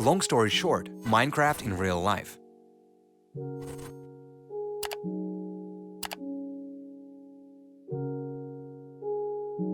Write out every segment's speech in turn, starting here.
Long story short, Minecraft in real life.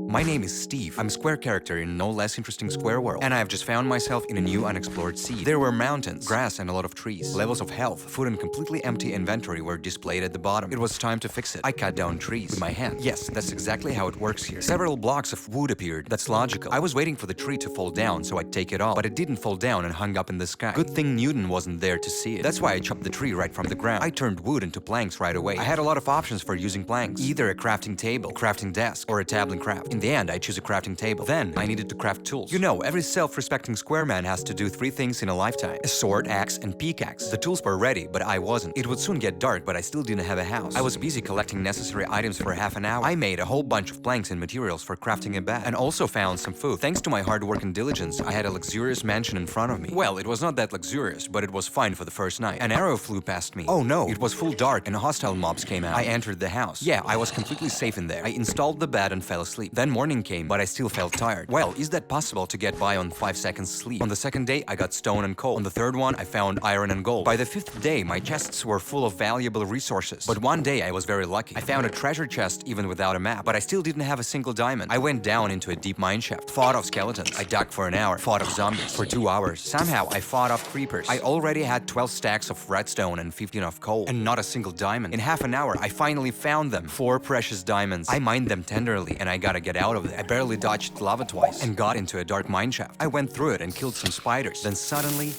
My name is Steve. I'm a square character in no less interesting square world, and I have just found myself in a new unexplored sea. There were mountains, grass, and a lot of trees. Levels of health, food, and completely empty inventory were displayed at the bottom. It was time to fix it. I cut down trees with my hand. Yes, that's exactly how it works here. Several blocks of wood appeared. That's logical. I was waiting for the tree to fall down so I'd take it off, but it didn't fall down and hung up in the sky. Good thing Newton wasn't there to see it. That's why I chopped the tree right from the ground. I turned wood into planks right away. I had a lot of options for using planks. Either a crafting table, a crafting desk, or a tablet craft. In the end, I choose a crafting table. Then, I needed to craft tools. You know, every self-respecting square man has to do 3 things in a lifetime: a sword, axe, and pickaxe. The tools were ready, but I wasn't. It would soon get dark, but I still didn't have a house. I was busy collecting necessary items for half an hour. I made a whole bunch of planks and materials for crafting a bed, and also found some food. Thanks to my hard work and diligence, I had a luxurious mansion in front of me. Well, it was not that luxurious, but it was fine for the first night. An arrow flew past me. Oh no, it was full dark and hostile mobs came out. I entered the house. Yeah, I was completely safe in there. I installed the bed and fell asleep. Then morning came, but I still felt tired. Well, is that possible to get by on 5 seconds sleep? On the second day, I got stone and coal. On the third one, I found iron and gold. By the 5th day, my chests were full of valuable resources. But one day, I was very lucky. I found a treasure chest even without a map, but I still didn't have a single diamond. I went down into a deep mine shaft, fought off skeletons. I dug for an hour, fought off zombies for 2 hours. Somehow, I fought off creepers. I already had 12 stacks of redstone and 15 of coal, and not a single diamond. In half an hour, I finally found them. 4 precious diamonds. I mined them tenderly, and I gotta get out of there. I barely dodged lava twice and got into a dark mine shaft. I went through it and killed some spiders. Then suddenly,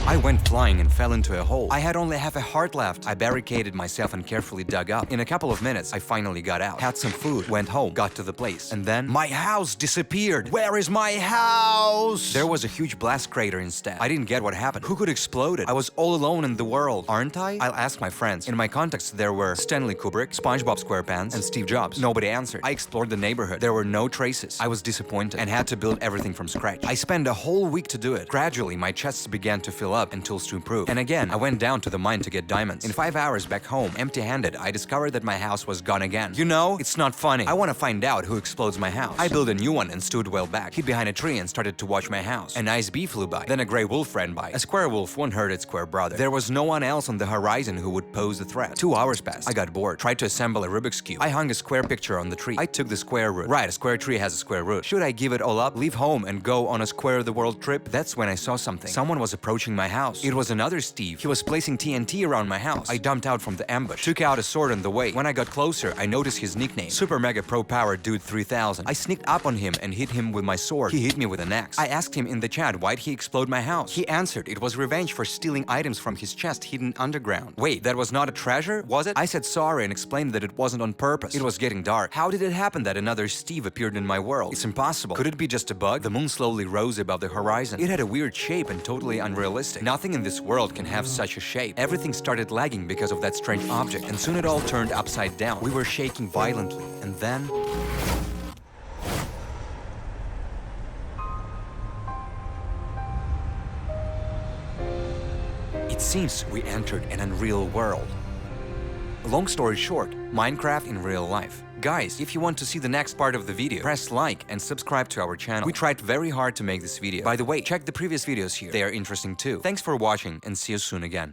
I went flying and fell into a hole. I had only half a heart left. I barricaded myself and carefully dug up. In a couple of minutes, I finally got out. Had some food, went home, got to the place. And then, my house disappeared. Where is my house? There was a huge blast crater instead. I didn't get what happened. Who could explode it? I was all alone in the world, aren't I? I'll ask my friends. In my contacts, there were Stanley Kubrick, SpongeBob SquarePants, and Steve Jobs. Nobody answered. I explored the neighborhood. There were no traces. I was disappointed and had to build everything from scratch. I spent a whole week to do it. Gradually, my chests began to fill up and tools to improve. And again, I went down to the mine to get diamonds. In 5 hours back home, empty-handed, I discovered that my house was gone again. You know, it's not funny. I want to find out who explodes my house. I built a new one and stood well back, hid behind a tree and started to watch my house. A nice bee flew by. Then a gray wolf ran by. A square wolf won't hurt its square brother. There was no one else on the horizon who would pose a threat. 2 hours passed. I got bored. Tried to assemble a Rubik's Cube. I hung a square picture on the tree. I took the square root. Right, a square tree has a square root. Should I give it all up, leave home, and go on a square-the-world trip? That's when I saw something. Someone was approaching my house. It was another Steve. He was placing TNT around my house. I jumped out from the ambush, took out a sword on the way. When I got closer, I noticed his nickname, Super Mega Pro Power Dude 3000. I sneaked up on him and hit him with my sword. He hit me with an axe. I asked him in the chat why'd he explode my house. He answered it was revenge for stealing items from his chest hidden underground. Wait, that was not a treasure, was it? I said sorry and explained that it wasn't on purpose. It was getting dark. How did it happen that another Steve appeared in my world? It's impossible. Could it be just a bug? The moon slowly rose above the horizon. It had a weird shape and totally unrealistic. Nothing in this world can have such a shape. Everything started lagging because of that strange object, and soon it all turned upside down. We were shaking violently, and then... It seems we entered an unreal world. Long story short, Minecraft in real life. Guys, if you want to see the next part of the video, press like and subscribe to our channel. We tried very hard to make this video. By the way, check the previous videos here. They are interesting too. Thanks for watching and see you soon again.